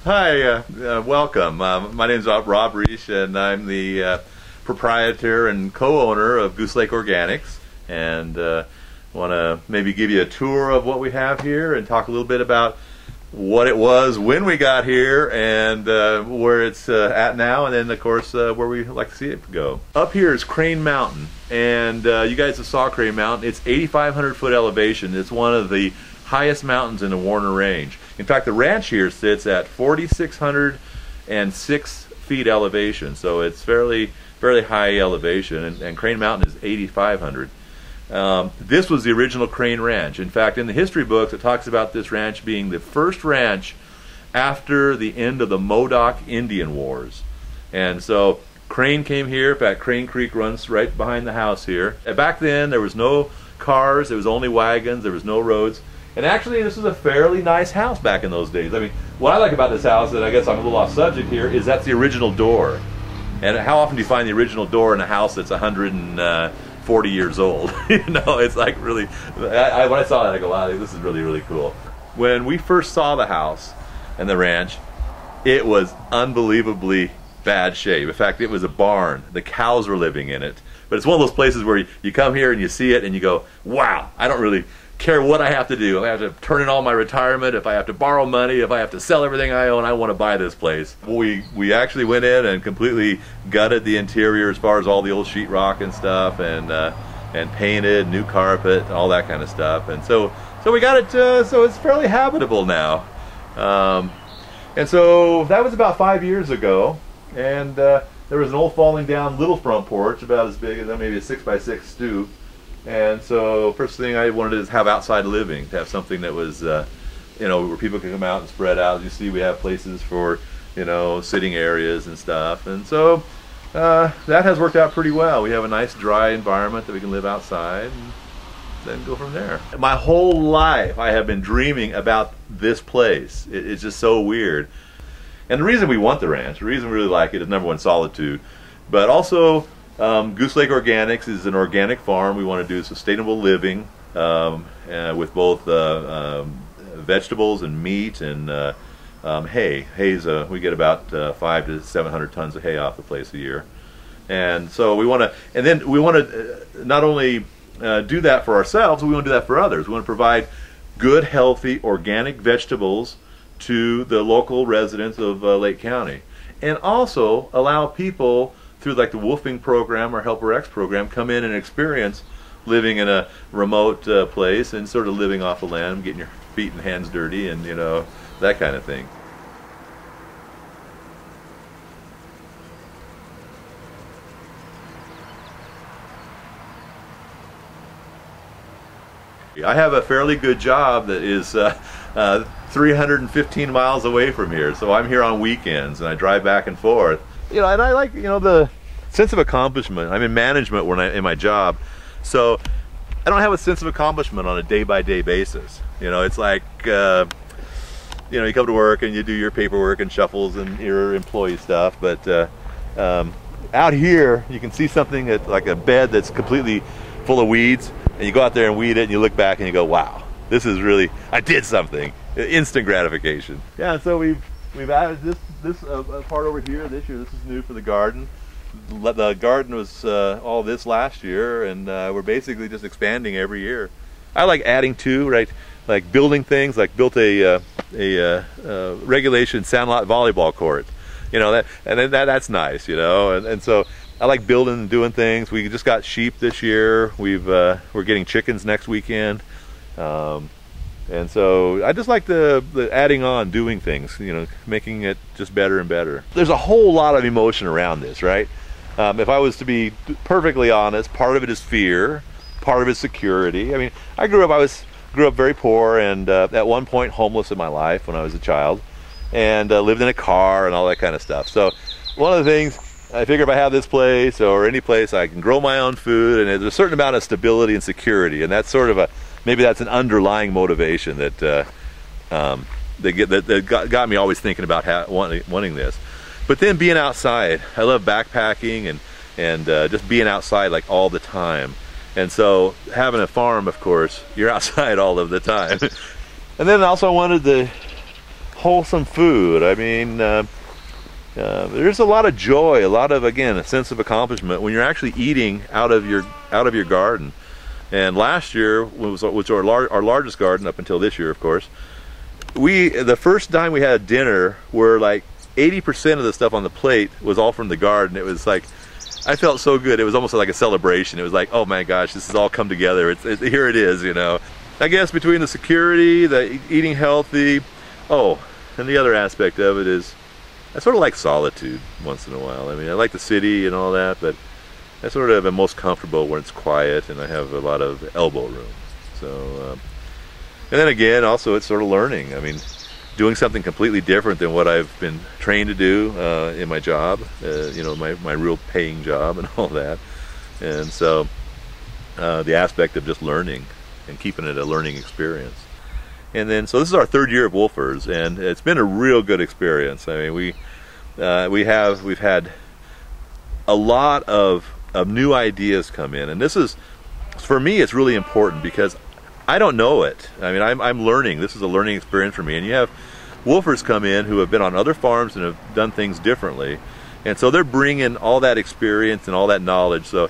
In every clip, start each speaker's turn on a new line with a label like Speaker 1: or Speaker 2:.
Speaker 1: Hi, welcome. My name is Rob Reich, and I'm the proprietor and co-owner of Goose Lake Organics. And want to maybe give you a tour of what we have here and talk a little bit about what it was when we got here and where it's at now, and then of course where we like to see it go. Up here is Crane Mountain, and you guys have saw Crane Mountain. It's 8,500 foot elevation. It's one of the highest mountains in the Warner Range. In fact, the ranch here sits at 4,606 feet elevation, so it's fairly high elevation, and Crane Mountain is 8,500. This was the original Crane Ranch. In fact, in the history books, it talks about this ranch being the first ranch after the end of the Modoc Indian Wars. And so Crane came here. In fact, Crane Creek runs right behind the house here. And back then, there was no cars, there was only wagons, there was no roads. And actually, this was a fairly nice house back in those days. I mean, what I like about this house, and I guess I'm a little off subject here, is that's the original door. And how often do you find the original door in a house that's 140 years old? You know, it's like really, when I saw that, I go, wow, this is really, really cool. When we first saw the house and the ranch, it was unbelievably bad shape. In fact, it was a barn. The cows were living in it. But it's one of those places where you come here and you see it and you go, wow, I don't really care what I have to do. If I have to turn in all my retirement, if I have to borrow money, if I have to sell everything I own, I want to buy this place. We actually went in and completely gutted the interior as far as all the old sheetrock and stuff, and painted, new carpet, all that kind of stuff. And so we got it, so it's fairly habitable now. And so that was about 5 years ago, and there was an old falling down little front porch about as big as maybe a 6x6 stoop. And so first thing I wanted is have outside living, to have something that was, you know, where people can come out and spread out. As you see, we have places for, you know, sitting areas and stuff. And so that has worked out pretty well. We have a nice dry environment that we can live outside and then go from there. My whole life I have been dreaming about this place. It's just so weird. And the reason we want the ranch, the reason we really like it is, number one, solitude, but also Goose Lake Organics is an organic farm. We want to do sustainable living with both vegetables and meat and hay. We get about 500 to 700 tons of hay off the place a year, and so we want to not only do that for ourselves, we want to do that for others. We want to provide good, healthy, organic vegetables to the local residents of Lake County, and also allow people through like the Wolfing program or Helper X program come in and experience living in a remote place and sort of living off the land, getting your feet and hands dirty, and you know, that kind of thing. I have a fairly good job that is 315 miles away from here, so I'm here on weekends and I drive back and forth. You know, and I like, you know, the sense of accomplishment. I'm in management in my job, so I don't have a sense of accomplishment on a day-by-day basis. You know, it's like, you know, you come to work and you do your paperwork and shuffles and your employee stuff, but out here you can see something like a bed that's completely full of weeds, and you go out there and weed it, and you look back and you go, wow, this is really, I did something. Instant gratification. Yeah, so we've added this part over here this year. This is new for the garden. The garden was all this last year, and we're basically just expanding every year. I like adding to, right? Like building things. Like built a regulation sandlot volleyball court. You know, that's nice. You know, and so I like building and doing things. We just got sheep this year. We're getting chickens next weekend. And so I just like the adding on, doing things, you know, making it just better and better. There's a whole lot of emotion around this, right? If I was to be perfectly honest, part of it is fear, part of it is security. I mean, I grew up very poor, and at one point homeless in my life when I was a child, and lived in a car and all that kind of stuff. So one of the things, I figure if I have this place or any place, I can grow my own food, and there's a certain amount of stability and security, and that's sort of maybe that's an underlying motivation that got me always thinking about wanting this. But then being outside, I love backpacking and just being outside like all the time. And so having a farm, of course, you're outside all of the time. And then also I wanted wholesome food. I mean, there's a lot of joy, a lot of, again, a sense of accomplishment when you're actually eating out of your garden. And last year, which was our largest garden up until this year, of course, the first time we had dinner, where like 80% of the stuff on the plate was all from the garden. It was like, I felt so good. It was almost like a celebration. It was like, oh my gosh, this has all come together. Here it is, you know. I guess between the security, the eating healthy, oh, and the other aspect of it is, I sort of like solitude once in a while. I mean, I like the city and all that, but I sort of am most comfortable when it's quiet and I have a lot of elbow room. So, and then again, also it's sort of learning. I mean, doing something completely different than what I've been trained to do in my job, you know, my real paying job and all that. And so the aspect of just learning and keeping it a learning experience. And then, so this is our third year of Wolfers, and it's been a real good experience. I mean, we've had a lot of new ideas come in, and this is, for me, it's really important because I don't know it. I mean, I'm learning. This is a learning experience for me. And you have Wolfers come in who have been on other farms and have done things differently, and so they're bringing all that experience and all that knowledge. So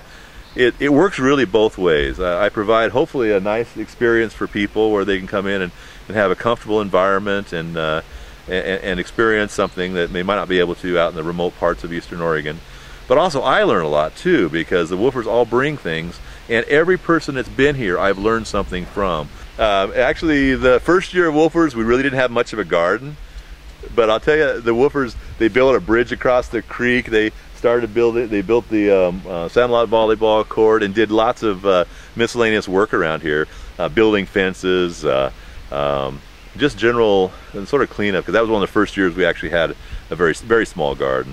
Speaker 1: it works really both ways. I provide hopefully a nice experience for people where they can come in and have a comfortable environment and experience something that they might not be able to out in the remote parts of Eastern Oregon. But also I learn a lot too, because the Wolfers all bring things, and every person that's been here I've learned something from. Actually, the first year of Wolfers, we really didn't have much of a garden, but I'll tell you, the Wolfers, they built a bridge across the creek. They started building, they built the Sandlot volleyball court and did lots of miscellaneous work around here, building fences, just general and sort of cleanup, because that was one of the first years we actually had a very small garden.